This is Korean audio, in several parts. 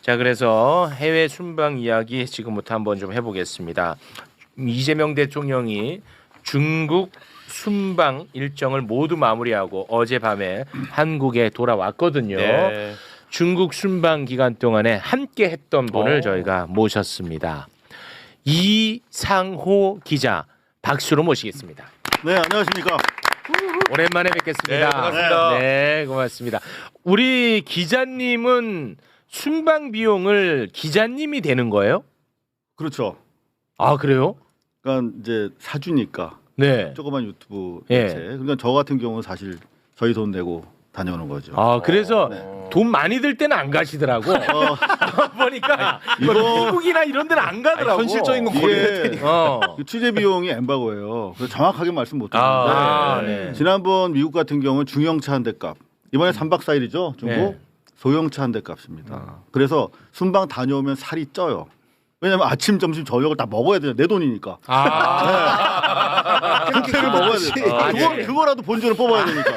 자, 그래서 해외 순방 이야기 지금부터 한번 좀 해보겠습니다. 이재명 대통령이 중국 순방 일정을 모두 마무리하고 어젯밤에 한국에 돌아왔거든요. 네. 중국 순방 기간 동안에 함께 했던 분을 저희가 모셨습니다. 이상호 기자 박수로 모시겠습니다. 네, 안녕하십니까. 오랜만에 뵙겠습니다. 네, 반갑습니다. 네, 고맙습니다. 우리 기자님은 순방 비용을 기자님이 되는 거예요? 그렇죠. 아, 그래요? 그러니까 이제 사주니까 네. 조그만 유튜브 예. 매체. 그러니까 저 같은 경우는 사실 저희 돈 내고 다녀오는 거죠. 아, 그래서 네. 돈 많이 들 때는 안 가시더라고. 보니까 이거- 미국이나 이런 데는 안 가더라고. 현실적인 건 이게 어. 취재 비용이 엠바고예요. 그래서 정확하게 말씀 못 드리는데 아, 네. 지난번 미국 같은 경우는 중형차 한 대 값. 이번에 3박 4일이죠. 중국 네. 소형차 한 대 값입니다. 그래서 순방 다녀오면 살이 쪄요. 왜냐면 아침, 점심, 저녁을 다 먹어야 돼요. 내 돈이니까. 아. 그렇게를 먹어야 돼요. 그거라도 본전을 뽑아야 되니까.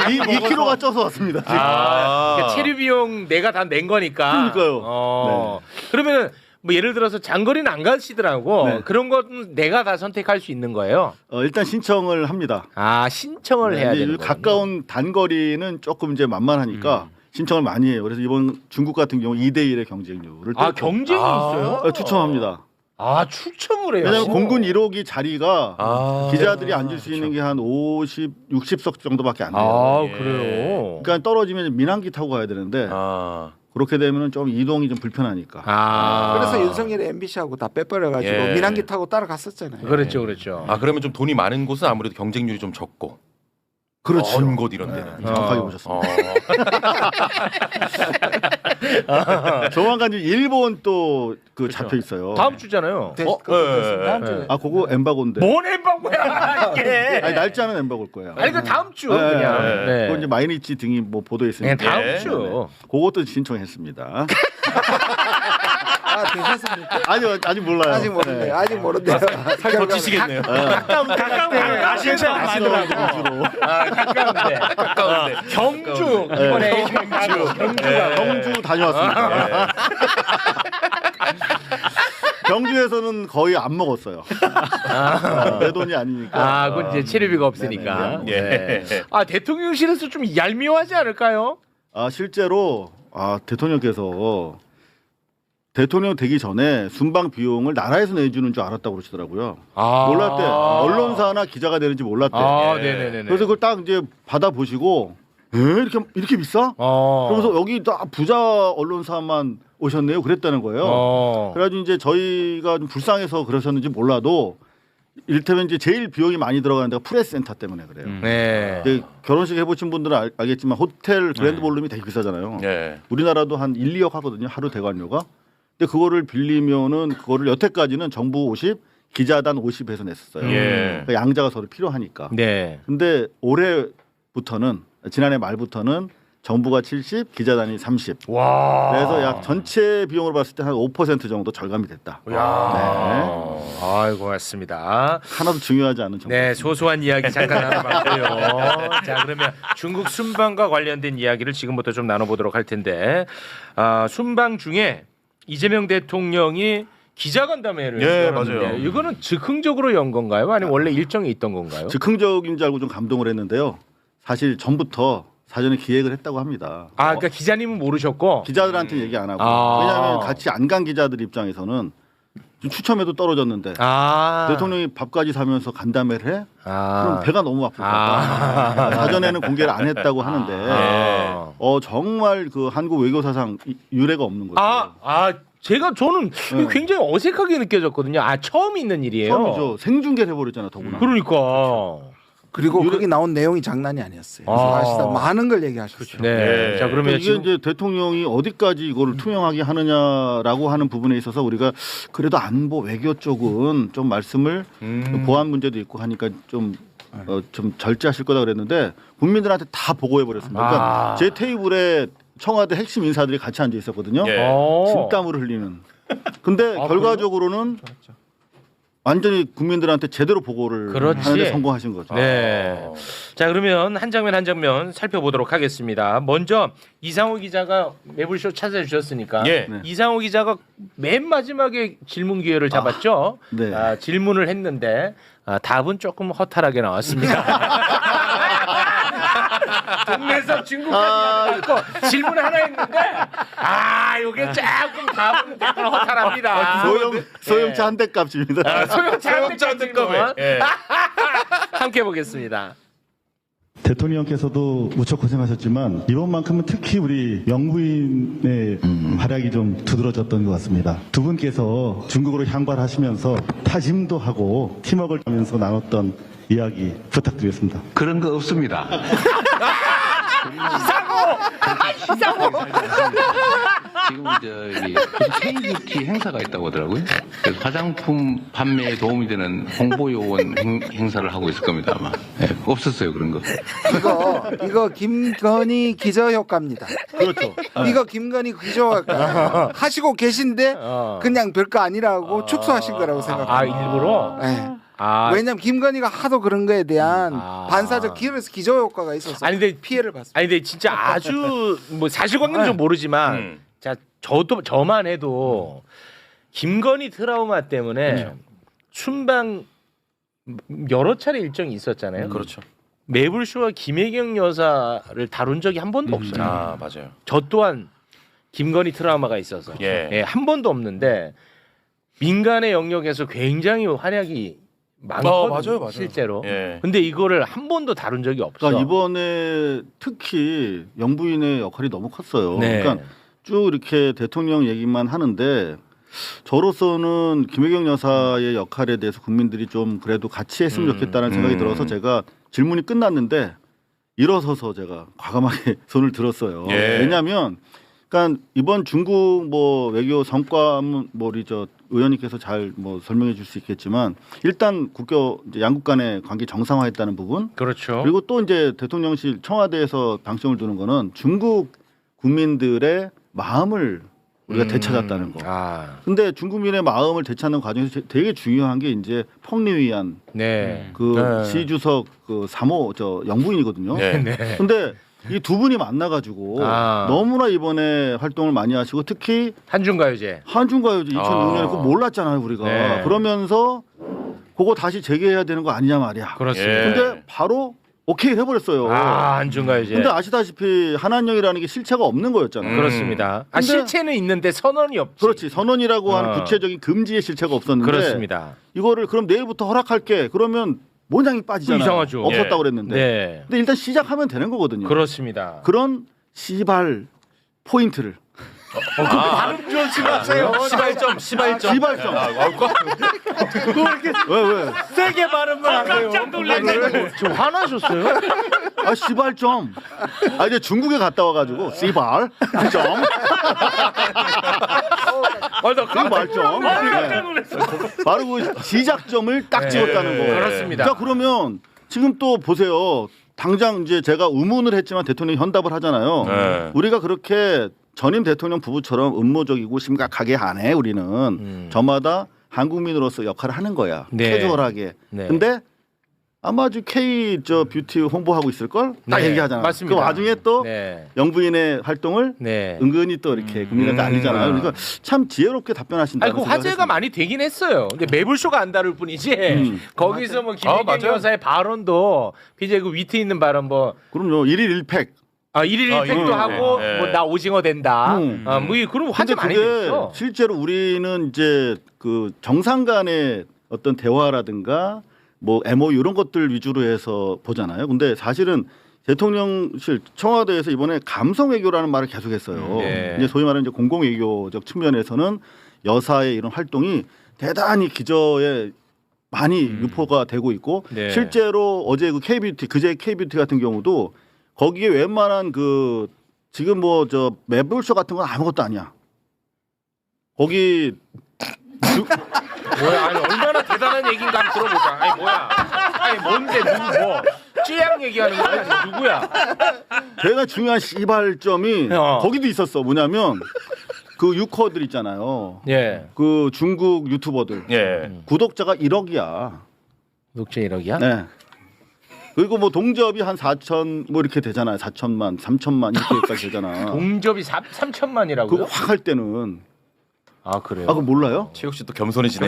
2kg가 쪄서 왔습니다. 지금. 그러니까 체류 비용 내가 다 낸 거니까. 그러니까요. 그러면은 뭐 예를 들어서 장거리는 안 가시더라고. 네. 그런 건 내가 다 선택할 수 있는 거예요. 일단 신청을 합니다. 아, 신청을 해야 이제 되는 거예요. 가까운 단거리는 조금 이제 만만하니까 신청을 많이 해요. 그래서 이번 중국 같은 경우 2대1의 경쟁률을 아, 뚫고 경쟁이 있어요? 추첨합니다. 아, 추첨을 해요. 왜냐하면 공군 1호기 자리가 기자들이 네. 앉을 수 있는 게 한 50, 60석 정도밖에 안 돼요. 아, 예. 그래요. 그러니까 떨어지면 민항기 타고 가야 되는데 그렇게 되면 좀 이동이 좀 불편하니까. 아. 그래서 윤석열이 MBC하고 다 빼버려가지고 예. 민항기 타고 따라갔었잖아요. 그렇죠, 그렇죠. 아 그러면 좀 돈이 많은 곳은 아무래도 경쟁률이 좀 적고 그렇죠. 먼 곳 이런 데는 정확하게 어. 보셨습니다. 조만간 이제 일본 또 그 잡혀 있어요. 다음 주잖아요. 다음 주에. 아 그거 엠바고인데. 뭔 엠바고야 이게? 아니 날짜는 엠바고일 거예요. 아니 그 다음 주 네, 그냥. 네. 네. 그건 이제 마이니치 등이 뭐 보도에 네, 있으니까. 다음 네. 주. 그것도 신청했습니다. 아, 되셨습니까? 아직 몰라요. 아직 모르네요. 네. 아직 모르네요. 살 더치시겠네요. 가까운데 가시더라고. 가까운데. 경주 이번에 경주가 경주 다녀왔습니다. 경주에서는 거의 안 먹었어요. 내 돈이 아니니까. 아, 그건 이제 체류비가 없으니까. 예. 아, 대통령실에서 좀 얄미워하지 않을까요? 실제로 대통령께서 대통령 되기 전에 순방 비용을 나라에서 내주는 줄 알았다고 그러시더라고요. 아. 몰랐대. 언론사나 기자가 되는지 몰랐대. 아, 예. 네네네. 그래서 그걸 딱 이제 받아 보시고 이렇게 비싸? 그러면서 여기 딱 부자 언론사만 오셨네요. 그랬다는 거예요. 그래가지고 이제 저희가 좀 불쌍해서 그러셨는지 몰라도 이를테면 이제 제일 비용이 많이 들어가는 데가 프레스센터 때문에 그래요. 네. 근데 결혼식 해보신 분들은 알겠지만 호텔 그랜드 볼룸이 되게 비싸잖아요. 예. 우리나라도 한 1, 2억 하거든요. 하루 대관료가. 근데 그거를 빌리면은 그거를 여태까지는 정부 50, 기자단 50에서 냈었어요. 예. 그러니까 양자가 서로 필요하니까. 네. 근데 올해부터는 지난해 말부터는 정부가 70, 기자단이 30. 와. 그래서 약 전체 비용으로 봤을 때 한 5% 정도 절감이 됐다. 야. 아이고, 고맙습니다. 하나도 중요하지 않은 정보. 네, 소소한 이야기 잠깐 나눠봤고요. 자, 그러면 중국 순방과 관련된 이야기를 지금부터 좀 나눠보도록 할 텐데, 순방 중에 이재명 대통령이 기자간담회를 예, 열었는데 맞아요. 이거는 즉흥적으로 연 건가요? 아니면 원래 일정이 있던 건가요? 즉흥적인 줄 알고 좀 감동을 했는데요. 사실 전부터 사전에 기획을 했다고 합니다. 아, 그러니까 기자님은 모르셨고. 기자들한테 얘기 안 하고. 아. 왜냐하면 같이 안 간 기자들 입장에서는 좀 추첨해도 떨어졌는데 대통령이 밥까지 사면서 간담회를 해? 그럼 배가 너무 아플 것 같다. 사전에는 공개를 안 했다고 하는데 정말 그 한국 외교사상 유례가 없는 거죠. 저는 이게 굉장히 어색하게 느껴졌거든요. 처음 있는 일이에요. 처음이죠. 생중계를 해버렸잖아 더구나. 그러니까. 그리고 거기 나온 내용이 장난이 아니었어요. 사실상 많은 걸 얘기하셨어요. 네. 네. 자, 그러면 이게 지금 이제 대통령이 어디까지 이거를 투명하게 하느냐라고 하는 부분에 있어서 우리가 그래도 안보 외교 쪽은 좀 말씀을 보안 문제도 있고 하니까 좀 절제하실 거다 그랬는데 국민들한테 다 보고해 버렸습니다. 그러니까 제 테이블에 청와대 핵심 인사들이 같이 앉아 있었거든요. 예. 침땀을 흘리는. 근데 결과적으로는 완전히 국민들한테 제대로 보고를 그렇지. 하는데 성공하신 거죠. 네. 자, 그러면 한 장면 한 장면 살펴보도록 하겠습니다. 먼저 이상호 기자가 매불쇼 찾아주셨으니까 예. 네. 이상호 기자가 맨 마지막에 질문 기회를 잡았죠. 네. 질문을 했는데 답은 조금 허탈하게 나왔습니다. 동네에서 중국까지 갖고 질문 하나 했는데 이게 조금 답은 약간 허탈합니다. 소형차 한 대 값입니다. 소형차 한 대 값에 예. 함께 보겠습니다. 대통령께서도 무척 고생하셨지만 이번만큼은 특히 우리 영부인의 활약이 좀 두드러졌던 것 같습니다. 두 분께서 중국으로 향발하시면서 타심도 하고 팀워크를 하면서 나눴던 이야기 부탁드리겠습니다. 그런 거 없습니다. 지금 저기 KBT 행사가 있다고 하더라고요. 그래서 화장품 판매에 도움이 되는 홍보 요원 행사를 하고 있을 겁니다 아마. 네, 없었어요 그런 거. 이거 김건희 기저 효과입니다. 그렇죠. 이거 김건희 기저 효과 하시고 계신데 그냥 별거 아니라고 축소하신 거라고 생각합니다. 일부러? 네. 왜냐면 김건희가 하도 그런 거에 대한 반사적 기저 효과가 있어서 아니, 근데 피해를 봤습니다. 아니 근데 진짜 아주 뭐 사실관계는 좀 모르지만 자 저만 해도 김건희 트라우마 때문에 순방 여러 차례 일정이 있었잖아요. 그렇죠. 매불쇼와 김혜경 여사를 다룬 적이 한 번도 없어요. 맞아요. 저 또한 김건희 트라우마가 있어서 한 번도 없는데 민간의 영역에서 굉장히 활약이 많거든요. 맞아요. 실제로. 예. 근데 이거를 한 번도 다룬 적이 없어. 그러니까 이번에 특히 영부인의 역할이 너무 컸어요. 네. 그러니까 쭉 이렇게 대통령 얘기만 하는데 저로서는 김혜경 여사의 역할에 대해서 국민들이 좀 그래도 같이 했으면 좋겠다는 생각이 들어서 제가 질문이 끝났는데 일어서서 제가 과감하게 손을 들었어요. 예. 왜냐하면 그러니까 이번 중국 뭐 외교 성과는 뭐 우리 저 의원님께서 잘 뭐 설명해 줄 수 있겠지만 일단 국교 이제 양국 간의 관계 정상화했다는 부분 그렇죠. 그리고 또 이제 대통령실 청와대에서 방점을 두는 거는 중국 국민들의 마음을 우리가 되찾았다는 거. 근데 중국민의 마음을 되찾는 과정에서 되게 중요한 게 이제 펑리위안 네. 그 시 주석 그 3호 저 영부인이거든요. 네. 근데 이 두 분이 만나가지고 너무나 이번에 활동을 많이 하시고 특히 한중가요제. 한중가요제 2006년에 그거 몰랐잖아요 우리가. 네. 그러면서 그거 다시 재개해야 되는 거 아니냐 말이야. 그렇습니다. 예. 근데 바로 오케이 해버렸어요. 한중가요제. 근데 아시다시피 한한령이라는 게 실체가 없는 거였잖아요. 그렇습니다. 근데- 실체는 있는데 선언이 없지. 그렇지 선언이라고 하는 구체적인 금지의 실체가 없었는데 그렇습니다. 이거를 그럼 내일부터 허락할게. 그러면 모양이 빠지잖아요. 이상하죠. 없었다고 그랬는데. 네. 근데 일단 시작하면 되는 거거든요. 그렇습니다. 그런 시발 포인트를 발음 조심하세요. 시발점. 시발점 왜 세게 발음을 하세요. 깜짝 놀랐네. 좀 화나셨어요? 시발점 이제 중국에 갔다 와가지고 시발점 시발점 바로 그 시작점을 딱 찍었다는 거예요. 그렇습니다. 자 그러면 지금 또 보세요. 당장 이제 제가 의문을 했지만 대통령이 현답을 하잖아요. 네. 우리가 그렇게 전임 대통령 부부처럼 음모적이고 심각하게 하네. 우리는 저마다 한국민으로서 역할을 하는 거야. 네. 캐주얼하게. 네. 근데 아마 저 K 저 뷰티 홍보하고 있을 걸 딱 네. 얘기하잖아요. 맞습니다. 그 와중에 또 네. 영부인의 활동을 네. 은근히 또 이렇게 국민한테 알리잖아요. 그러니까 참 지혜롭게 답변하신다. 그 화제가 많이 되긴 했어요. 근데 매불쇼가 안 다룰 뿐이지. 거기서 뭐 김혜경 맞아요. 여사의 발언도 굉장히 그 위트 있는 발언 뭐 그럼요. 1일 1팩. 1일 1팩도 하고 예. 뭐 나 오징어 된다. 뭐 그런 화제 근데 많이 그게 됐어. 실제로 우리는 이제 그 정상 간의 어떤 대화라든가 뭐 MOU 이런 것들 위주로 해서 보잖아요. 근데 사실은 대통령실 청와대에서 이번에 감성 외교라는 말을 계속했어요. 네. 이제 소위 말하는 이제 공공 외교적 측면에서는 여사의 이런 활동이 대단히 기저에 많이 유포가 되고 있고 네. 실제로 어제 그 K뷰티 그제 K뷰티 같은 경우도 거기에 웬만한 그 지금 뭐 저 매불쇼 같은 건 아무것도 아니야. 거기 뭐야? 아니 얼마나 대단한 얘기인가 한번 들어보자. 아니 뭐야? 아니 뭔데 누구 뭐 찌양 얘기하는 거야? 누구야? 제가 중요한 시발점이 어. 거기도 있었어. 뭐냐면 그 유커들 있잖아요. 예. 그 중국 유튜버들 예. 구독자가 1억이야. 독재 1억이야? 네. 그리고 뭐 동접이 한 4천 뭐 이렇게 되잖아요. 4천만, 3천만 이렇게까지 되잖아. 동접이 3천만이라고요? 그거 확 할 때는 아 그래요? 아 그거 몰라요? 최욱 씨 또 겸손해지네.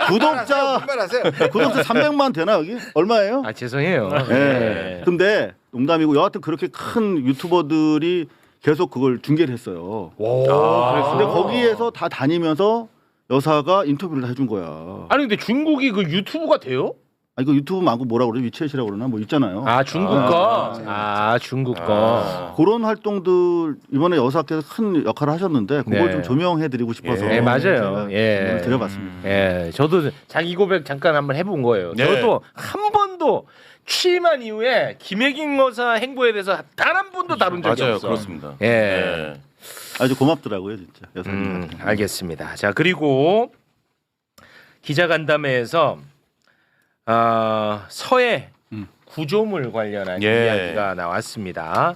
구독자 분발하세요. 300만 되나 여기? 얼마예요? 아 죄송해요. 예. 근데 농담이고 여하튼 그렇게 큰 유튜버들이 계속 그걸 중계를 했어요. 근데 거기에서 다 다니면서 여사가 인터뷰를 다 해준 거야. 아니 근데 중국이 그 유튜브가 돼요? 아 이거 유튜브 말고 뭐라 그래? 위챗이라고 그러나 뭐 있잖아요. 아 중국 거. 아 중국 거. 그런 활동들 이번에 여사께서 큰 역할을 하셨는데 그걸 네. 좀 조명해드리고 싶어서 예, 맞아요. 제가 예. 드려봤습니다. 예, 저도 자기 고백 잠깐 한번 해본 거예요. 네. 저도 한 번도 취임한 이후에 김혜경 여사 행보에 대해서 단 한 번도 다룬 적이 맞아요, 없어. 그렇습니다. 예. 네. 아주 고맙더라고요 진짜 여사님. 알겠습니다. 자 그리고 기자간담회에서 서해 구조물 관련한 예. 이야기가 나왔습니다.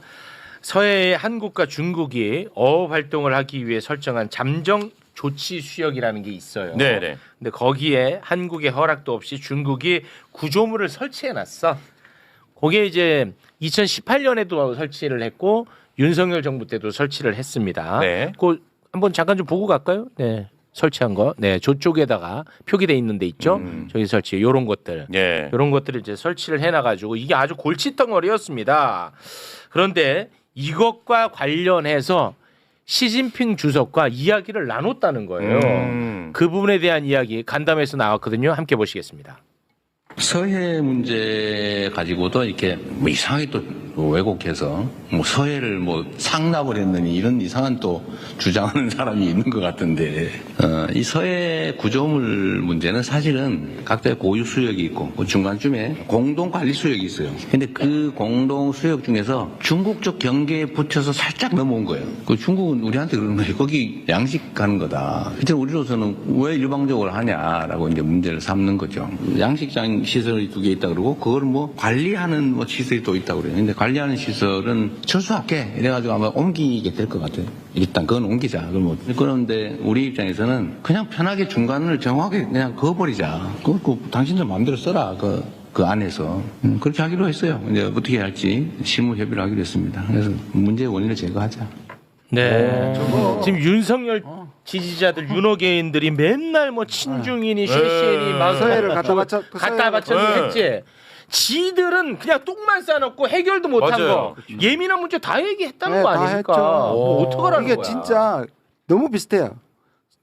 서해의 한국과 중국이 어업 활동을 하기 위해 설정한 잠정 조치 수역이라는 게 있어요. 네네. 근데 거기에 한국의 허락도 없이 중국이 구조물을 설치해놨어. 거기에 이제 2018년에도 설치를 했고 윤석열 정부 때도 설치를 했습니다. 네. 그 한번 잠깐 좀 보고 갈까요? 네. 설치한 거. 네. 저쪽에다가 표기돼 있는 데 있죠. 저기 설치. 요런 것들. 예. 이런 것들을 이제 설치를 해놔 가지고 이게 아주 골칫덩어리였습니다. 그런데 이것과 관련해서 시진핑 주석과 이야기를 나눴다는 거예요. 그 부분에 대한 이야기 간담회에서 나왔거든요. 함께 보시겠습니다. 서해 문제 가지고도 이렇게 뭐 이상하게 또 왜곡해서 뭐 서해를 뭐 상납을 했느니 이런 이상한 또 주장하는 사람이 있는 것 같은데 이 서해 구조물 문제는 사실은 각자의 고유 수역이 있고 그 중간쯤에 공동 관리 수역이 있어요. 근데 그 공동 수역 중에서 중국 쪽 경계에 붙여서 살짝 넘어온 거예요. 그 중국은 우리한테 그러는 거예요. 거기 양식하는 거다. 그때 우리로서는 왜 일방적으로 하냐라고 이제 문제를 삼는 거죠. 양식장 시설이 2개 있다 그러고 그걸 뭐 관리하는 뭐 시설이 또 있다고 그래요. 근데 관리하는 시설은 철수할게 이래가지고 아마 옮기게 될 것 같아요. 일단 그건 옮기자. 그런데 우리 입장에서는 그냥 편하게 중간을 정확하게 그냥 그어버리자. 그 당신들 마음대로 써라. 그 안에서 그렇게 하기로 했어요. 이제 어떻게 할지 실무 협의를 하기로 했습니다. 그래서 문제의 원인을 제거하자. 네. 지금 윤석열 지지자들 윤호개인들이 맨날 뭐 친중이니 셰시니 막 서해를 갖다 바쳐 바쳤는데 했지. 지들은 그냥 똥만 싸놓고 해결도 못한 맞아요. 거 예민한 문제 다 얘기했다는 네, 거 다 아닙니까? 했죠. 뭐 어떡하라는 이게 거야? 진짜 너무 비슷해요.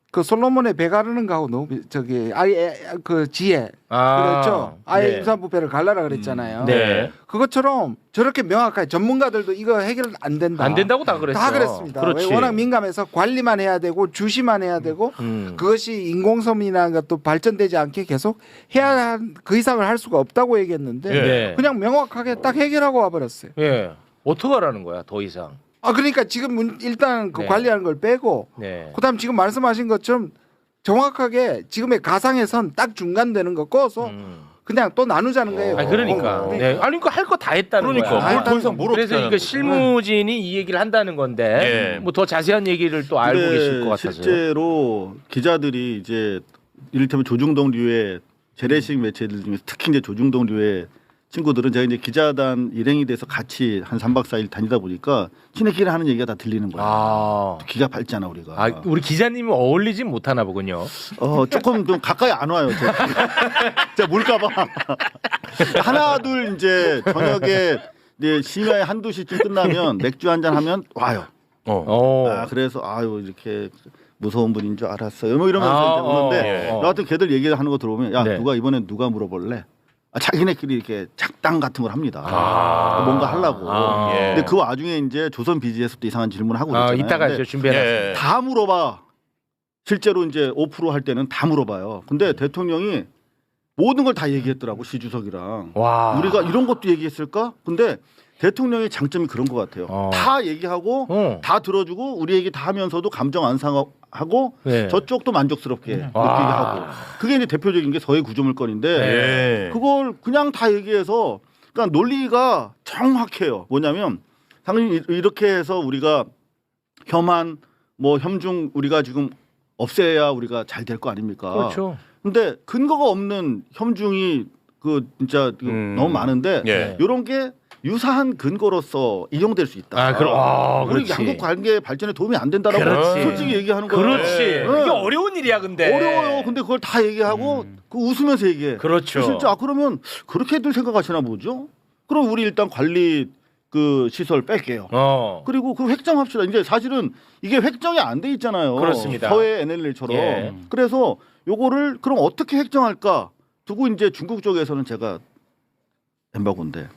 그 솔로몬의 배 가르는 거하고 너무 저기 아예 그 지혜 그렇죠. 아예 네. 임산부배를 갈라라 그랬잖아요. 네. 그것처럼 저렇게 명확하게 전문가들도 이거 해결 안 된다. 안 된다고 다 그랬어. 다 그랬습니다. 그렇지. 왜 워낙 민감해서 관리만 해야 되고 주시만 해야 되고 그것이 인공섬이나 것도 발전되지 않게 계속 해야 그 이상을 할 수가 없다고 얘기했는데 네. 그냥 명확하게 딱 해결하고 와버렸어요. 예. 어떡하라는 거야? 더 이상. 아 그러니까 지금 일단 그 네. 관리하는 걸 빼고 네. 그다음 지금 말씀하신 것처럼 정확하게 지금의 가상의 선 딱 중간 되는 거 꺼서 그냥 또 나누자는 거예요. 아니 그러니까. 네. 아니 그러니까 할 거 다 했다는 그러니까 거야. 뭘 더 이상 뭘 그래서 어떻게 이거 실무진이 이 얘기를 한다는 건데 예. 뭐 더 자세한 얘기를 또 알고 계실 것 같아서요. 실제로 기자들이 이제 이를테면 조중동류의 재래식 매체들 중에서 특히 이제 조중동류의 친구들은 제가 이제 기자단 일행이 돼서 같이 한 3박 4일 다니다 보니까 지네끼리 하는 얘기가 다 들리는 거야. 아. 기가 밝잖아 우리가. 아, 우리 기자님이 어울리진 못하나 보군요. 조금 좀 가까이 안 와요. 제가 몰까봐. 하나 둘 이제 저녁에 이제 심야 한두 시쯤 끝나면 맥주 한잔 하면 와요. 아 그래서 아유 이렇게 무서운 분인 줄 알았어요. 뭐 이러면서 이제 오는데 여하튼 걔들 얘기하는 거 들어보면 야 네. 누가 이번엔 누가 물어볼래? 자기네끼리 이렇게 작당 같은 걸 합니다. 뭔가 하려고. 예. 근데 그 와중에 이제 조선 비즈에서도 이상한 질문을 하고 있잖아요. 이따가 근데 이제 준비해놨습니다. 예. 다 물어봐. 실제로 이제 5% 할 때는 다 물어봐요. 근데 대통령이 모든 걸 다 얘기했더라고 시주석이랑. 와. 우리가 이런 것도 얘기했을까? 근데 대통령의 장점이 그런 것 같아요. 다 얘기하고 다 들어주고 우리 얘기 다 하면서도 감정 안 상하고 네. 저쪽도 만족스럽게 느끼게 하고. 그게 이제 대표적인 게 서해 구조물 건인데 예. 그걸 그냥 다 얘기해서 그러니까 논리가 정확해요. 뭐냐면 당연히 이렇게 해서 우리가 혐한 뭐 협중 우리가 지금 없애야 우리가 잘 될 거 아닙니까? 그렇죠. 근데 근거가 없는 협중이 그 진짜 너무 많은데 예. 이런 게 유사한 근거로서 이용될 수 있다. 아, 그럼 우리 그렇지. 양국 관계 발전에 도움이 안 된다라고 그렇지. 솔직히 얘기하는 거예요. 그렇지. 네. 이게 어려운 일이야, 근데. 어려워요. 근데 그걸 다 얘기하고 그 웃으면서 얘기해. 그렇죠. 실제 그러면 그렇게들 생각하시나 보죠. 그럼 우리 일단 관리 그 시설 뺄게요. 그리고 그 획정합시다. 이제 사실은 이게 획정이 안 돼 있잖아요. 그렇습니다. 서해 NLL처럼. 예. 그래서 요거를 그럼 어떻게 획정할까 두고 이제 중국 쪽에서는 제가 엠바고인데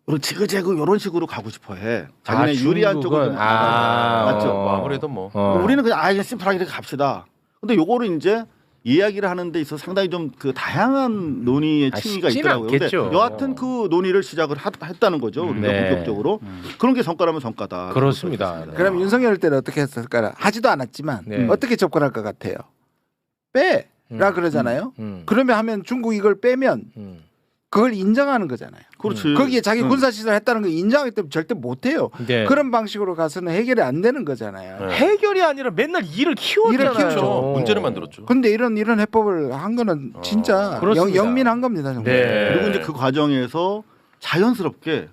그리고 지그재그 이런 식으로 가고 싶어해. 자기네 유리한 쪽으로 좀 맞죠. 뭐 아무래도 뭐 우리는 그냥 그냥 심플하게 이렇게 갑시다. 근데 요거를 이제 이야기를 하는 데 있어서 상당히 좀 그 다양한 논의의 층위가 쉽지는 있더라고요. 근데 않겠죠. 여하튼 그 논의를 시작을 했다는 거죠. 우리가 네. 본격적으로. 그런 게 성과라면 성과다. 그렇습니다. 그럼 윤석열 때는 어떻게 했을까? 하지도 않았지만 네. 어떻게 접근할 것 같아요? 빼라 그러잖아요. 그러면 하면 중국 이걸 빼면 그걸 인정하는 거잖아요. 그렇지. 거기에 자기 군사시설 했다는 거 인정하기 때문에 절대 못해요. 네. 그런 방식으로 가서는 해결이 안 되는 거잖아요. 해결이 아니라 맨날 일을 키웠잖아요. 일을 키우죠. 문제를 만들었죠. 근데 이런 해법을 한 거는 진짜 그렇습니다. 영민한 겁니다. 정말. 네. 그리고 이제 그 과정에서 자연스럽게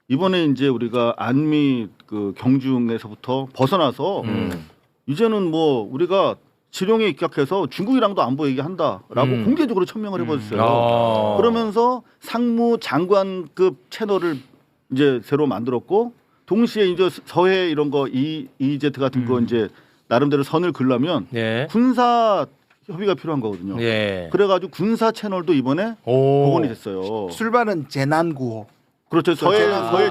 이번에 이제 우리가 안미 그 경중에서부터 벗어나서 이제는 뭐 우리가 지령에 입각해서 중국이랑도 안보 얘기한다라고 공개적으로 천명을 해버렸어요. 그러면서 상무 장관급 채널을 이제 새로 만들었고 동시에 이제 서해 이런 거 EEZ 같은 거 이제 나름대로 선을 그으려면 네. 군사 협의가 필요한 거거든요. 네. 그래가지고 군사 채널도 이번에 복원이 됐어요. 출발은 재난구호. 그렇죠. 서해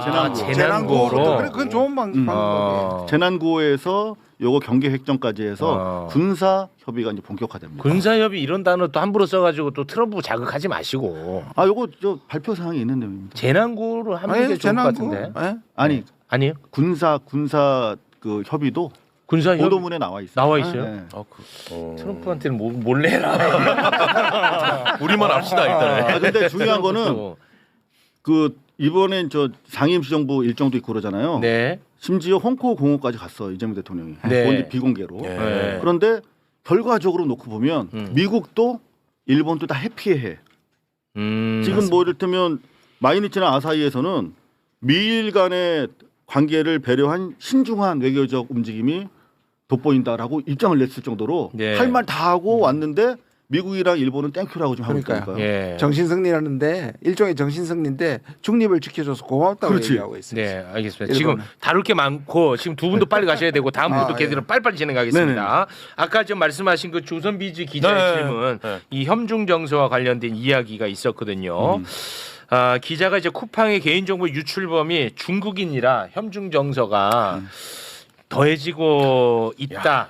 재난구호. 재난구호로. 그래, 그건 좋은 방법이에요. 재난구호에서 요거 경계 획정까지 해서 군사 협의가 이제 본격화됩니다. 군사협의 이런 단어 또 함부로 써가지고 또 트럼프 자극하지 마시고 요거 저 발표 사항이 있는 내용입니다. 재난구로 하는 게 좋을 것 같은데. 예? 아니 아니요. 군사 그 협의도 군사협의 보도문에 나와 있어요. 나와 있어요. 네. 트럼프한테는 몰래 해라. 우리만 합시다 일단. 근데 중요한 거는 그 이번엔 저 상임시정부 일정도 있고 그러잖아요. 네. 심지어 홍콩 공호까지 갔어 이재명 대통령이. 네. 그건 이제 비공개로. 네. 그런데 결과적으로 놓고 보면 미국도 일본도 다 해피해. 지금 뭐 이를테면 마이니치나 아사히에서는 미일 간의 관계를 배려한 신중한 외교적 움직임이 돋보인다라고 입장을 냈을 정도로 네. 할 말 다 하고 왔는데 미국이랑 일본은 땡큐라고 좀 하고 그러니까요. 있다니까요. 예. 정신승리라는데 일종의 정신승리인데 중립을 지켜줘서 고맙다고 그렇지. 얘기하고 있어요. 네, 알겠습니다. 일본은. 지금 다룰 게 많고 지금 두 분도 빨리 가셔야 되고 다음 분도 예. 계속 빨리빨리 진행하겠습니다. 아까 좀 말씀하신 그 조선비즈 기자의 질문, 이 협중 정서와 관련된 이야기가 있었거든요. 기자가 이제 쿠팡의 개인정보 유출범이 중국인이라 협중 정서가 더해지고 있다.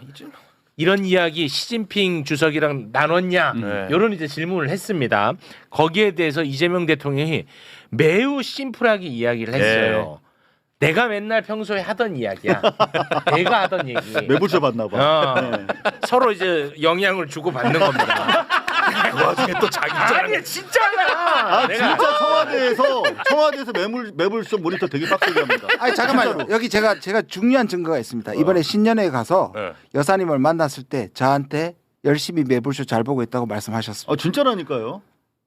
이런 이야기 시진핑 주석이랑 나눴냐 이런 이제 질문을 했습니다. 거기에 대해서 이재명 대통령이 매우 심플하게 이야기를 했어요. 내가 맨날 평소에 하던 이야기야. 내가 하던 얘기. 매불쇼 받나 봐. 네. 서로 이제 영향을 주고 받는 겁니다. 그 와중에 또 자기 아니 진짜야. 내가 진짜 청와대에서 매불쇼 모니터 되게 빡세게 합니다. 아니 잠깐만요. 여기 제가 중요한 증거가 있습니다. 이번에 신년회에 가서 여사님을 만났을 때 저한테 열심히 매불쇼 잘 보고 있다고 말씀하셨습니다. 진짜라니까요.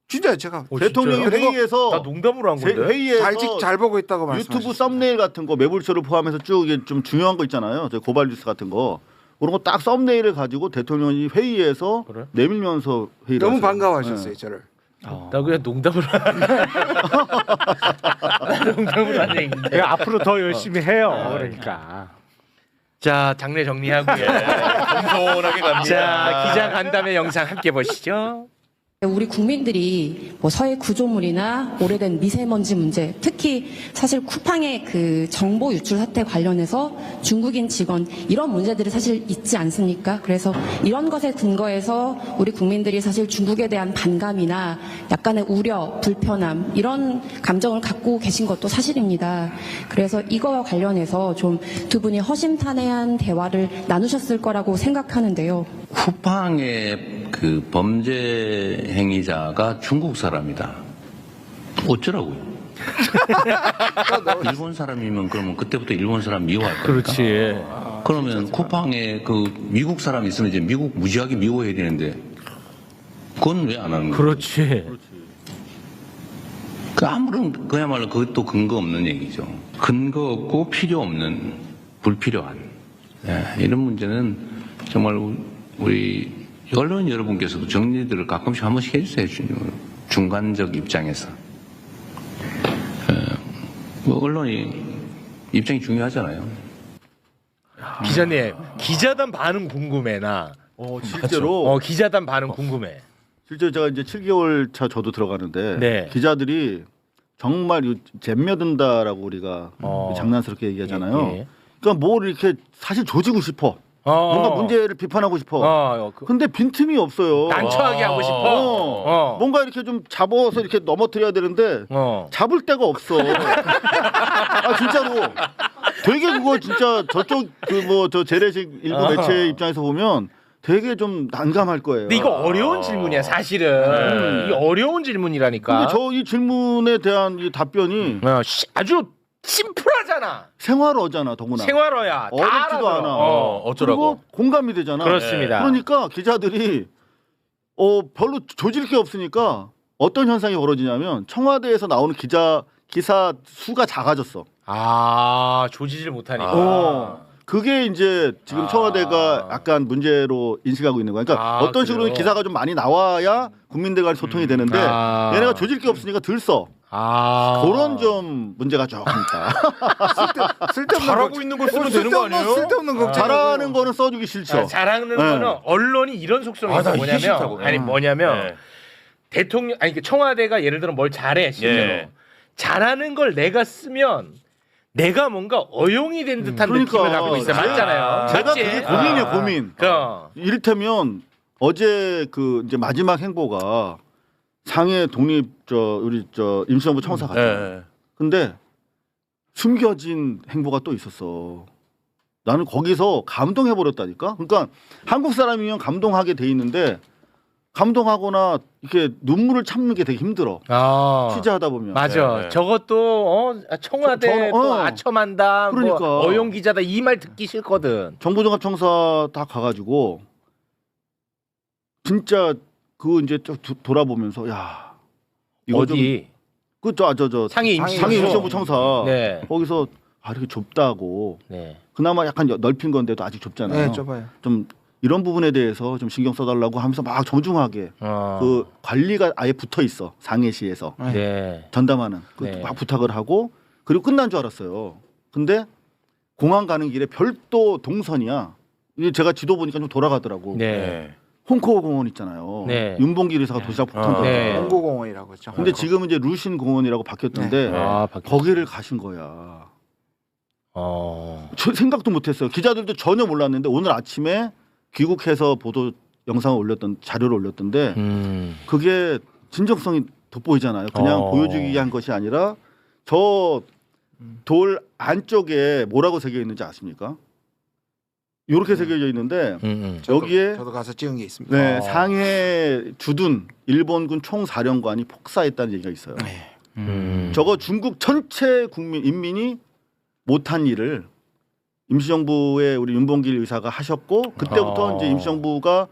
진짜요, 제가. 대통령이 진짜요? 회의에서 나 농담으로 한 건데. 회의에서 잘 보고 있다고 말씀하셨어요. 유튜브 썸네일 같은 거 매불쇼를 포함해서 쭉 이게 좀 중요한 거 있잖아요. 저 고발 뉴스 같은 거. 그런 거 딱 썸네일을 가지고 대통령이 회의에서 그래? 내밀면서 회의를 너무 하세요. 반가워하셨어요, 저를. 나 그냥 농담으로 농담으로 한 얘기인데. 앞으로 더 열심히 해요. 그러니까. 자, 장례 정리하고요. 겸손하게 갑니다. 자, 기자 간담회 영상 함께 보시죠. 우리 국민들이 뭐 서해 구조물이나 오래된 미세먼지 문제, 특히 사실 쿠팡의 그 정보 유출 사태 관련해서 중국인 직원 이런 문제들이 사실 있지 않습니까? 그래서 이런 것에 근거해서 우리 국민들이 사실 중국에 대한 반감이나 약간의 우려, 불편함 이런 감정을 갖고 계신 것도 사실입니다. 그래서 이거와 관련해서 좀 두 분이 허심탄회한 대화를 나누셨을 거라고 생각하는데요. 쿠팡의 그 범죄 행위자가 중국 사람이다. 어쩌라고요? 일본 사람이면 그러면 그때부터 일본 사람 미워할 겁니까? 그렇지. 그러면 쿠팡에 그 미국 사람이 있으면 이제 미국 무지하게 미워해야 되는데 그건 왜 안 하는 거예요? 그렇지. 그 아무런 그야말로 그것도 근거 없는 얘기죠. 근거 없고 필요 없는 불필요한 이런 문제는 정말 우리 언론 여러분께서도 정리들을 가끔씩 한 번씩 해주세요. 중간적 입장에서 뭐 언론이 입장이 중요하잖아요. 기자님, 기자단 반응 궁금해 나. 실제로 기자단 반응 궁금해. 실제 제가 이제 7개월 차 저도 들어가는데 네. 기자들이 정말 잼며든다라고 우리가 장난스럽게 얘기하잖아요. 예. 그러니까 뭘 이렇게 사실 조지고 싶어. 뭔가 문제를 비판하고 싶어. 근데 빈틈이 없어요. 난처하게 하고 싶어. 뭔가 이렇게 좀 잡아서 이렇게 넘어뜨려야 되는데 잡을 데가 없어. 아 진짜로. 되게 그거 진짜 저쪽 그 뭐 저 재래식 일부 매체 입장에서 보면 되게 좀 난감할 거예요. 근데 이거 어려운 질문이야 사실은. 이게 어려운 질문이라니까. 근데 저 이 질문에 대한 이 답변이 아주 심플하잖아. 생활어잖아 더구나. 생활어야. 어렵지도 않아. 어쩌라고. 그리고 공감이 되잖아. 그렇습니다. 그러니까 기자들이 별로 조질 게 없으니까 어떤 현상이 벌어지냐면 청와대에서 나오는 기사 수가 작아졌어. 조지질 못하니까. 그게 이제 지금 청와대가 약간 문제로 인식하고 있는 거야. 그러니까 어떤 식으로 그래요? 기사가 좀 많이 나와야 국민들 간의 소통이 되는데 얘네가 조질 게 없으니까 들 써. 그런 좀 문제가 조금 있다. 쓸데없는 잘하고 있는 걸 쓰면 되는 거 아니에요? 쓸데없는 걱정. 잘하는 거는 써주기 싫죠. 잘하는 거는 언론이 이런 속성이 있어. 나 이게 싫다고. 뭐냐면 대통령 그 청와대가 예를 들어 뭘 잘해 실제로 잘하는 걸 내가 쓰면 내가 뭔가 어용이 된 듯한 느낌을 갖고 있어. 맞잖아요. 제가 맞지? 그게 고민이에요, 고민. 이를테면 어제 그 이제 마지막 행보가 상해 독립 우리 임시정부 청사 갔잖아요. 근데 숨겨진 행보가 또 있었어. 나는 거기서 감동해 버렸다니까. 그러니까 한국 사람이면 감동하게 돼 있는데 감동하거나 이렇게 눈물을 참는 게 되게 힘들어. 취재하다 보면. 맞아. 저것도 청와대 또 아첨한다. 그러니까. 뭐 어용 기자다 이 말 듣기 싫거든. 정보종합청사 다 가가지고 진짜 그거 이제 쭉 돌아보면서 야 이거 어디? 저 상해 임시정부 청사 네. 거기서 이렇게 좁다고. 네. 그나마 약간 넓힌 건데도 아직 좁잖아요. 네, 좁아요. 좀 이런 부분에 대해서 좀 신경 써달라고 하면서 막 정중하게 그 관리가 아예 붙어 있어 상해시에서 전담하는 그것도 막 부탁을 하고 그리고 끝난 줄 알았어요. 근데 공항 가는 길에 별도 동선이야. 이게 제가 지도 보니까 좀 돌아가더라고. 홍콩 공원 있잖아요. 윤봉길 의사가 도시락 폭탄 던져. 홍고공원이라고 했죠. 근데 지금은 이제 루신 공원이라고 바뀌었던데 거기를 가신 거야. 저 생각도 못했어요. 기자들도 전혀 몰랐는데 오늘 아침에 귀국해서 보도 영상을 올렸던 자료를 올렸던데 그게 진정성이 돋보이잖아요. 그냥 보여주기 위한 것이 아니라 저 돌 안쪽에 뭐라고 새겨 있는지 아십니까? 이렇게 새겨져 있는데 여기에 저도 가서 찍은 게 있습니다. 네, 상해 주둔 일본군 총사령관이 폭사했다는 얘기가 있어요. 저거 중국 전체 국민 인민이 못한 일을 임시정부의 우리 윤봉길 의사가 하셨고 그때부터 이제 임시정부가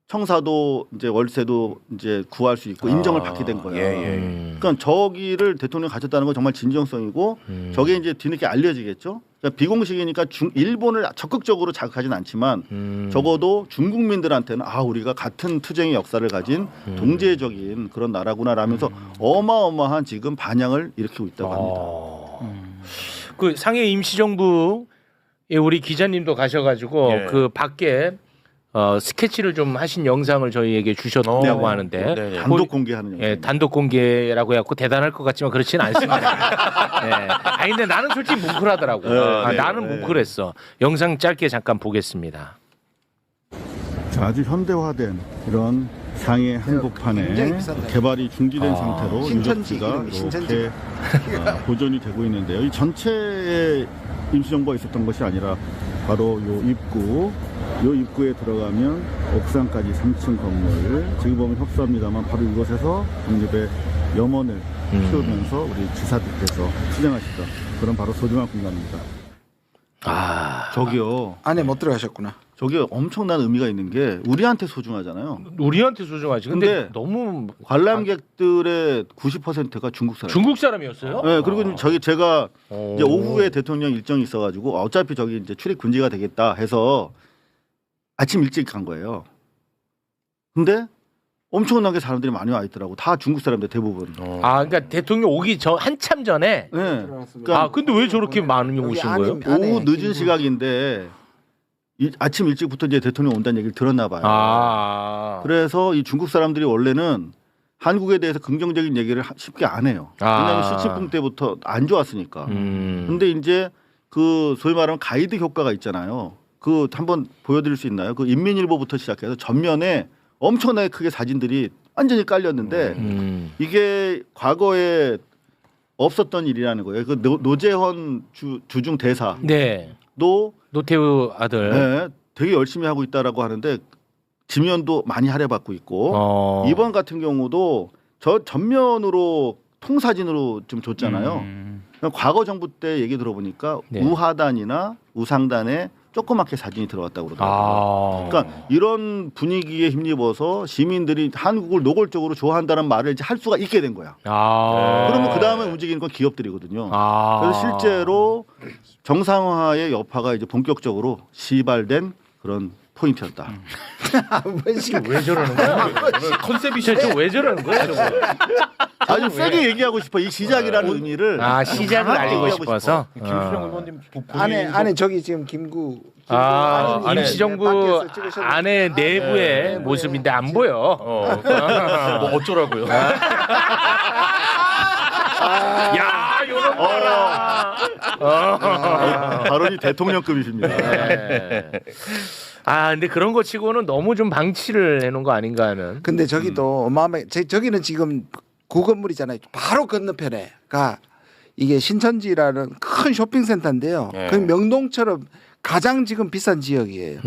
청사도 이제 월세도 이제 구할 수 있고 인정을 받게 된 거예요. 그러니까 저기를 대통령이 가졌다는 건 정말 진정성이고 저게 이제 뒤늦게 알려지겠죠. 그러니까 비공식이니까 일본을 적극적으로 자극하진 않지만 적어도 중국민들한테는 우리가 같은 투쟁의 역사를 가진 동제적인 그런 나라구나라면서 어마어마한 지금 반향을 일으키고 있다고 합니다. 그 상해 임시정부 우리 기자님도 가셔가지고 그 밖에 스케치를 좀 하신 영상을 저희에게 주셨다고 하는데 단독 공개하는 영상. 단독 공개라고 해갖고 대단할 것 같지만 그렇지는 않습니다. 근데 나는 솔직히 뭉클하더라고. 나는 뭉클했어. 영상 짧게 잠깐 보겠습니다. 아주 현대화된 이런 상해 한복판에 개발이 중지된 상태로 유적지가 이렇게 보존이 되고 있는데요. 이 전체에 임시정부가 있었던 것이 아니라 바로 요 입구에 들어가면 옥상까지 3층 건물 지금 보면 협소합니다만 바로 이곳에서 독립의 염원을 키우면서 우리 지사들께서 투쟁하시던 그런 바로 소중한 공간입니다. 저기요. 안에 못 들어가셨구나. 저게 엄청난 의미가 있는 게 우리한테 소중하잖아요. 우리한테 소중하지. 근데 근데 너무 관람객들의 90%가 중국 사람. 중국 사람이었어요? 네, 그리고 제가 오. 이제 오후에 대통령 일정이 있어가지고 어차피 저기 이제 출입 금지가 되겠다 해서 아침 일찍 간 거예요. 근데 엄청나게 사람들이 많이 와 있더라고. 다 중국 사람들 대부분. 그러니까 대통령 오기 전 한참 전에. 네. 들어갔습니다. 근데 왜 저렇게 많은 여기 오신 안에- 거예요? 안에 오후 늦은 김구- 시각인데 아침 일찍부터 이제 대통령 온다는 얘기를 들었나 봐요. 그래서 이 중국 사람들이 원래는 한국에 대해서 긍정적인 얘기를 쉽게 안 해요. 왜냐하면 시진핑 때부터 안 좋았으니까. 근데 이제 그 소위 말하면 가이드 효과가 있잖아요. 그 한번 보여드릴 수 있나요? 그 인민일보부터 시작해서 전면에 엄청나게 크게 사진들이 완전히 깔렸는데 이게 과거에 없었던 일이라는 거예요. 그 노재헌 주중 대사도 네. 노태우 아들. 네, 되게 열심히 하고 있다라고 하는데 지면도 많이 할애받고 있고 이번 같은 경우도 저 전면으로 통사진으로 좀 줬잖아요. 과거 정부 때 얘기 들어보니까 네. 우하단이나 우상단에 조그맣게 사진이 들어갔다고 그러더라고요. 그러니까 이런 분위기에 힘입어서 시민들이 한국을 노골적으로 좋아한다는 말을 이제 할 수가 있게 된 거야. 그러면 그 다음에 움직이는 건 기업들이거든요. 그래서 실제로 정상화의 여파가 이제 본격적으로 시발된 그런 포인트였다. 왜 저러는 거야? 컨셉이 저왜 저러는 거야? 저거? 아주 세게 얘기하고 싶어. 이 시작이라는 의미를. 시작을 알리고 싶어서. 김수정 의원님 안에 저기 지금 김구 안에 임시정부 밖에서 찍으셨는데. 안에 내부의 모습인데 안 보여. 뭐 어쩌라고요? 야, 요런 거라. 발언이 대통령급이십니다. 네. 근데 그런 거 치고는 너무 좀 방치를 해놓은 거 아닌가 하는. 근데 저기도 어마어마해. 저기는 지금 구건물이잖아요. 바로 건너편에가 이게 신천지라는 큰 쇼핑센터인데요. 네. 그 명동처럼 가장 지금 비싼 지역이에요.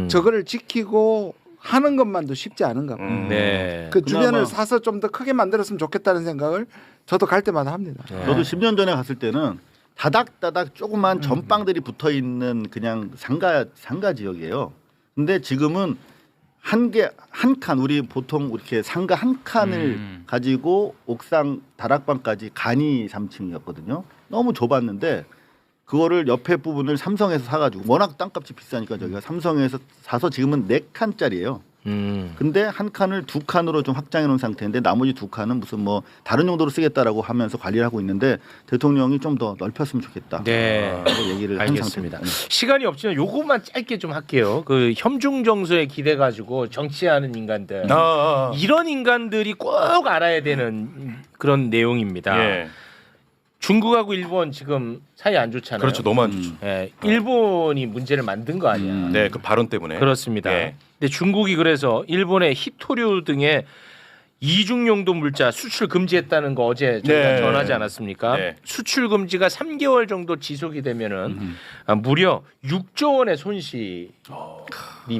저거를 지키고 하는 것만도 쉽지 않은가 봐요. 네. 그 주변을 그나마- 사서 좀 더 크게 만들었으면 좋겠다는 생각을 저도 갈 때마다 합니다. 저도 10년 전에 갔을 때는 다닥다닥 조그만 전방들이 붙어 있는 그냥 상가 지역이에요. 근데 지금은 한 칸 우리 보통 이렇게 상가 한 칸을 가지고 옥상 다락방까지 간이 3층이었거든요. 너무 좁았는데 그거를 옆에 부분을 삼성에서 사가지고 워낙 땅값이 비싸니까 저희가 삼성에서 사서 지금은 4칸짜리예요. 근데 한 칸을 2칸으로 좀 확장해 놓은 상태인데 나머지 2칸은 무슨 뭐 다른 용도로 쓰겠다라고 하면서 관리를 하고 있는데 대통령이 좀 더 넓혔으면 좋겠다. 네. 얘기를 한 알겠습니다. 상태입니다. 시간이 없지만 요것만 짧게 좀 할게요. 그 혐중 정서에 기대 가지고 정치하는 인간들. 이런 인간들이 꼭 알아야 되는 그런 내용입니다. 예. 중국하고 일본 지금 사이 안 좋잖아요. 그렇죠. 너무 안 좋죠. 예, 일본이 문제를 만든 거 아니야. 네, 그 발언 때문에. 그렇습니다. 예. 근데 중국이 그래서 일본의 히토류 등의 이중용도 물자 수출 금지했다는 거 어제 저희가 네. 전하지 않았습니까? 네. 수출 금지가 3개월 정도 지속이 되면은 무려 6조 원의 손실이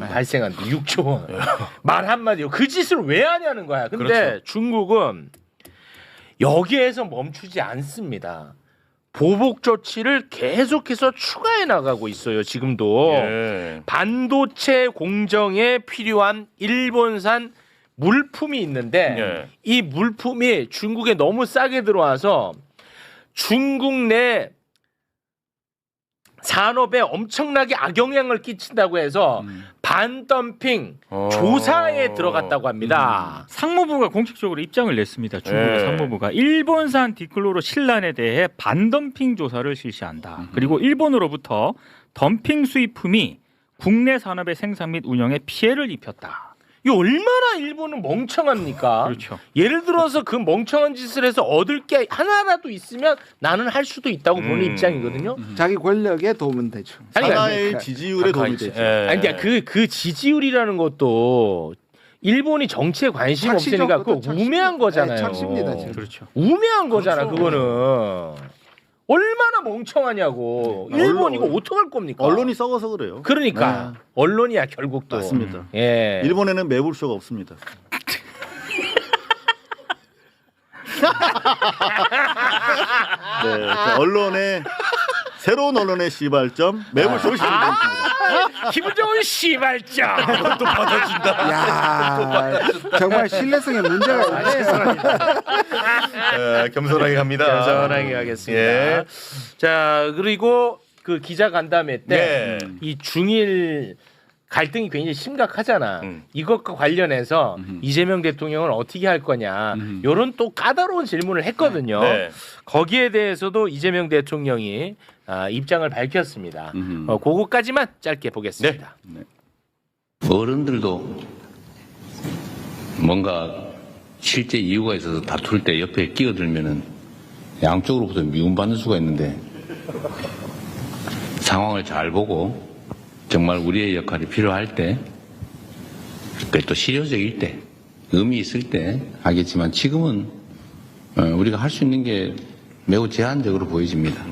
발생한다. 6조 원. 말 한마디로 그 짓을 왜 하냐는 거야. 근데 그렇죠. 중국은 여기에서 멈추지 않습니다. 보복 조치를 계속해서 추가해 나가고 있어요. 지금도. 예. 반도체 공정에 필요한 일본산 물품이 있는데 예. 이 물품이 중국에 너무 싸게 들어와서 중국 내 산업에 엄청나게 악영향을 끼친다고 해서 반덤핑 조사에 들어갔다고 합니다. 상무부가 공식적으로 입장을 냈습니다. 중국의 네. 상무부가 일본산 디클로로 신란에 대해 반덤핑 조사를 실시한다. 그리고 일본으로부터 덤핑 수입품이 국내 산업의 생산 및 운영에 피해를 입혔다. 이 얼마나 일본은 멍청합니까? 그렇죠. 예를 들어서 그 멍청한 짓을 해서 얻을 게 하나라도 있으면 나는 할 수도 있다고 보는 입장이거든요. 자기 권력에 도움은 되죠. 아니, 하나의 지지율에 도움이 되죠. 예. 아니 그러니까 그 지지율이라는 것도 일본이 정치에 관심 착시죠. 없으니까 그거 그것도 착시. 우매한 거잖아요. 네, 착시입니다, 지금. 그렇죠. 우매한 거잖아 그거는. 얼마나 멍청하냐고. 일본 이거 어떡할 겁니까? 언론이 썩어서 그래요. 그러니까 네. 언론이야 결국 또. 맞습니다. 예. 일본에는 매불쇼가 없습니다. 네, 그 언론에 새로운 언론의 시발점 매물 좋으신 분입니다. 기분 좋은 시발점. 또 받아준다. 야, 정말 신뢰성에 문제가 있네. 겸손하게 갑니다. 겸손하게 하겠습니다. 예. 자, 그리고 그 기자 간담회 때 네. 이 중일 갈등이 굉장히 심각하잖아. 이것과 관련해서 이재명 대통령은 어떻게 할 거냐. 이런 또 까다로운 질문을 했거든요. 네. 거기에 대해서도 이재명 대통령이 입장을 밝혔습니다. 그거까지만 짧게 보겠습니다. 어른들도 뭔가 실제 이유가 있어서 다툴 때 옆에 끼어들면은 양쪽으로부터 미움받는 수가 있는데 상황을 잘 보고 정말 우리의 역할이 필요할 때, 그게 또 실효적일 때, 의미 있을 때 하겠지만 지금은 우리가 할 수 있는 게 매우 제한적으로 보여집니다.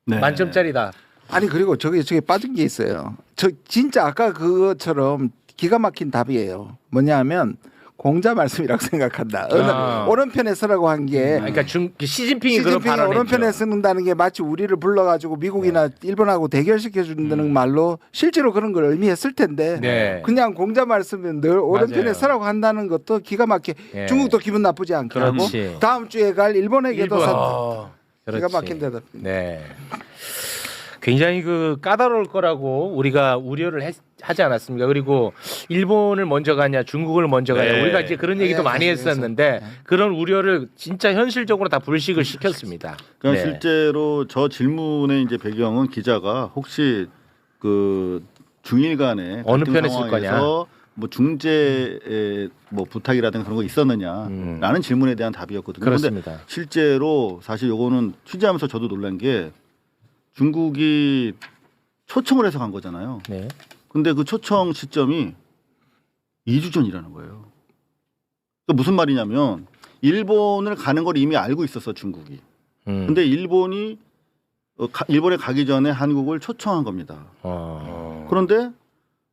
네. 만점짜리다. 아니 그리고 저게 빠진 게 있어요. 저 진짜 아까 그것처럼 기가 막힌 답이에요. 뭐냐하면 공자 말씀이라고 생각한다. 오른편에 서라고 한 게 그러니까 시진핑이 그런 시진핑이 발언을 오른편에 했죠. 쓰는다는 게 마치 우리를 불러가지고 미국이나 일본하고 대결시켜 준다는 말로 실제로 그런 걸 의미했을 텐데 네. 그냥 공자 말씀은 늘 오른편에 맞아요. 서라고 한다는 것도 기가 막히게 예. 중국도 기분 나쁘지 않게 그렇지. 하고 다음 주에 갈 일본에게도 일본. 기가 그렇지. 막힌 대답. 네. 굉장히 그 까다로울 거라고 우리가 우려를 하지 않았습니까? 그리고 일본을 먼저 가냐, 중국을 먼저 가냐, 네. 우리가 이제 그런 얘기도 많이 했었는데 그런 우려를 진짜 현실적으로 다 불식을 시켰습니다. 그러니까 네. 실제로 저 질문의 이제 배경은 기자가 혹시 그 중일 간의 어느 갈등 편에 쓸 상황에서 뭐 중재의 뭐 부탁이라든가 그런 거 있었느냐라는 질문에 대한 답이었거든요. 그런데 그렇습니다. 실제로 사실 요거는 취재하면서 저도 놀란 게 중국이 초청을 해서 간 거잖아요. 네. 근데 그 초청 시점이 2주 전이라는 거예요. 그 무슨 말이냐면 일본을 가는 걸 이미 알고 있었어 중국이. 근데 일본이 일본에 가기 전에 한국을 초청한 겁니다. 그런데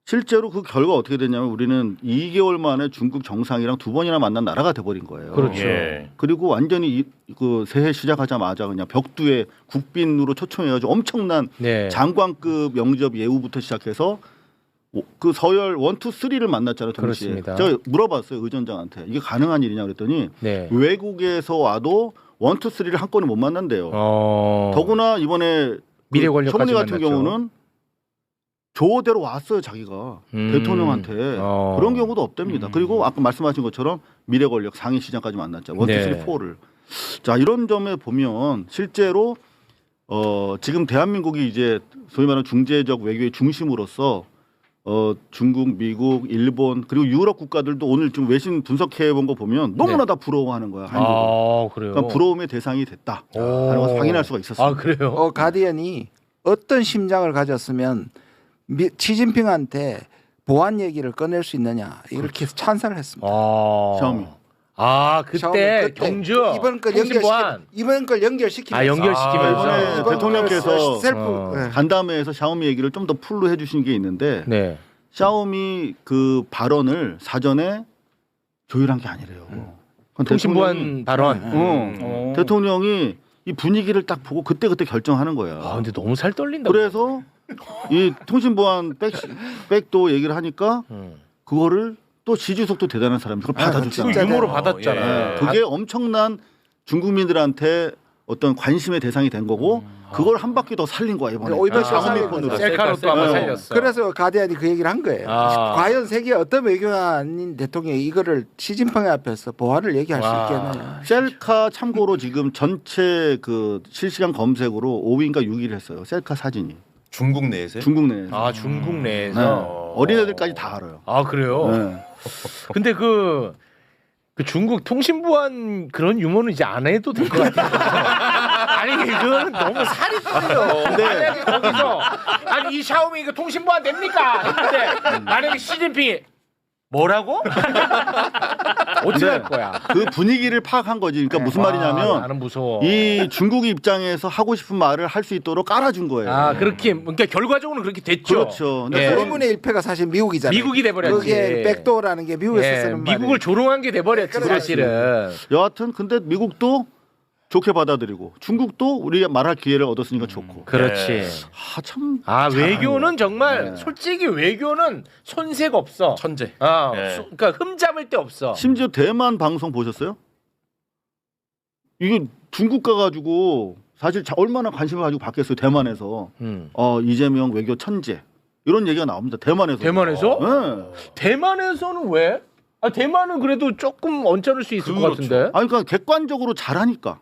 실제로 그 결과 어떻게 됐냐면 우리는 2개월 만에 중국 정상이랑 2번이나 만난 나라가 돼버린 거예요. 그렇죠. 예. 그리고 완전히 그 새해 시작하자마자 그냥 벽두에 국빈으로 초청해가지고 엄청난 네. 장관급 영접 예우부터 시작해서 그 서열 1, 2, 3를 만났잖아요. 동시에. 그렇습니다. 제가 물어봤어요 의전장한테 이게 가능한 일이냐 그랬더니 네. 외국에서 와도 1, 2, 3를 한꺼번에 못 만난대요. 더구나 이번에 미래 그 권력까지 총리 같은 만났죠. 경우는 조대로 왔어요 자기가 대통령한테 그런 경우도 없답니다. 그리고 아까 말씀하신 것처럼 미래 권력 상위 시장까지 만났죠. 1, 2, 3, 4를. 자 이런 점에 보면 실제로 지금 대한민국이 이제 소위 말하는 중재적 외교의 중심으로서 중국, 미국, 일본 그리고 유럽 국가들도 오늘 좀 외신 분석해 본 거 보면 너무나 다 부러워하는 거야 한국을. 그래요. 그러니까 부러움의 대상이 됐다. 하는 것을 확인할 수가 있었어요. 그래요. 가디언이 어떤 심장을 가졌으면 시진핑한테 보안 얘기를 꺼낼 수 있느냐 이렇게 찬사를 했습니다. 샤오미. 그때 경주 이번 걸 통신보안. 연결시키면서 연결시키면서 이번에 대통령께서 셀프 간담회에서 샤오미 얘기를 좀 더 풀로 해주신 게 있는데 네. 샤오미 그 발언을 사전에 조율한 게 아니래요. 그건 통신보안 발언. 대통령이 이 분위기를 딱 보고 그때 결정하는 거야. 근데 너무 살 떨린다. 그래서 이 통신보안 백도 얘기를 하니까 그거를 또 지주석도 대단한 사람이 그걸 받아줬잖아요. 진짜 유머로 받았잖아. 그게 엄청난 중국민들한테 어떤 관심의 대상이 된 거고 그걸 한 바퀴 더 살린 거야 이번에. 이번 샤오미 살린 폰으로. 거죠. 셀카로 또 한번 살렸어. 그래서 가디언이 그 얘기를 한 거예요. 과연 세계 어떤 외교관인 대통령이 이거를 시진핑 앞에서 보안을 얘기할 수 있겠느냐. 셀카 참고로 지금 전체 그 실시간 검색으로 5위인가 6위를 했어요. 셀카 사진이. 중국 내에서요? 중국 내에서. 중국 네. 내에서. 어린애들까지 다 알아요. 그래요? 네. 근데 그 중국 통신보안 그런 유머는 이제 안 해도 될 것 같아요. 아니 그거는 너무 살이 떨려. 만약에 거기서 이 샤오미 이거 통신보안 됩니까? 했는데 만약에 시진핑이 뭐라고? 어떻게 할 거야? 그 분위기를 파악한 거지. 그러니까 무슨 말이냐면 나는 무서워. 이 중국 입장에서 하고 싶은 말을 할 수 있도록 깔아준 거예요. 그러니까 결과적으로는 그렇게 됐죠. 그렇죠. 근데 예. 1분의 1패가 사실 미국이잖아요. 미국이 돼버렸지. 그게 백도어라는 게 미국에서 쓰는 말이에요. 미국을 조롱한 게 돼버렸지 사실은. 여하튼 근데 미국도 좋게 받아들이고 중국도 우리 말할 기회를 얻었으니까 좋고. 그렇지. 참. 외교는 정말 네. 솔직히 외교는 손색 없어. 천재. 네. 그러니까 흠잡을 데 없어. 심지어 대만 방송 보셨어요? 이게 중국 가가지고 사실 얼마나 관심을 가지고 받겠어요 대만에서. 이재명 외교 천재 이런 얘기가 나옵니다. 대만에서. 대만에서? 네. 대만에서는 왜? 대만은 그래도 조금 언짢을 수 있을 것 같은데. 그러니까 객관적으로 잘하니까.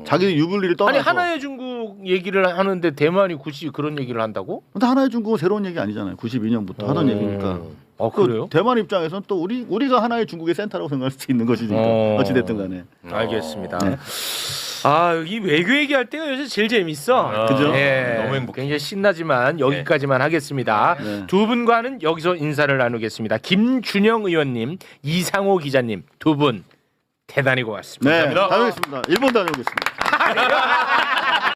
자기 유불리를 떠나서. 아니 하나의 중국 얘기를 하는데 대만이 굳이 그런 얘기를 한다고? 근데 하나의 중국은 새로운 얘기 아니잖아요. 92년부터 하던 얘기니까. 그래요? 대만 입장에서는 또 우리가 하나의 중국의 센터라고 생각할 수 있는 것이니까 어찌 됐든 간에. 알겠습니다. 네. 이 외교 얘기할 때가 요새 제일 재밌어. 그죠? 예, 너무 행복해. 굉장히 신나지만 여기까지만 하겠습니다. 네. 두 분과는 여기서 인사를 나누겠습니다. 김준영 의원님, 이상호 기자님 두 분 대단히 고맙습니다. 네, 다녀오겠습니다. 일본 다녀오겠습니다.